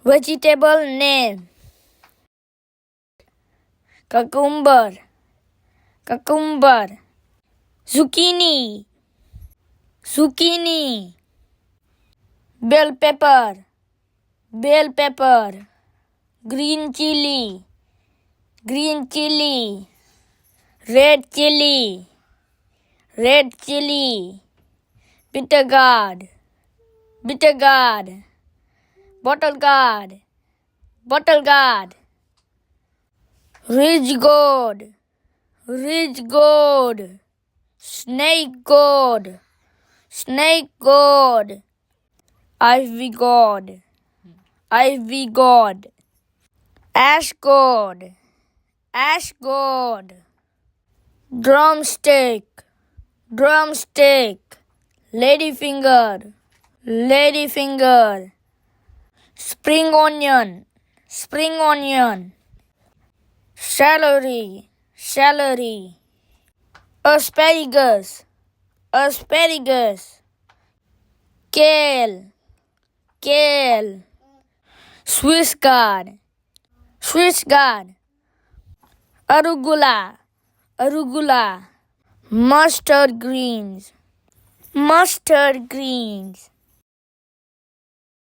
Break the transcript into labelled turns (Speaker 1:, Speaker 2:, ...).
Speaker 1: Vegetable name: cucumber, cucumber. Zucchini, zucchini. Bell pepper, bell pepper. Green chili, green chili. Red chili, red chili. Bitter gourd, bitter gourd. Bottle gourd, bottle gourd. Ridge gourd, ridge gourd. Snake gourd, snake gourd. Ivy gourd, ivy gourd. Ash gourd, ash gourd. Drumstick, drumstick. Ladyfinger, ladyfinger. Spring onion, spring onion. Celery, celery. Asparagus, asparagus. Kale, kale. Swiss gourd, Swiss gourd. Arugula, arugula. Mustard greens, mustard greens.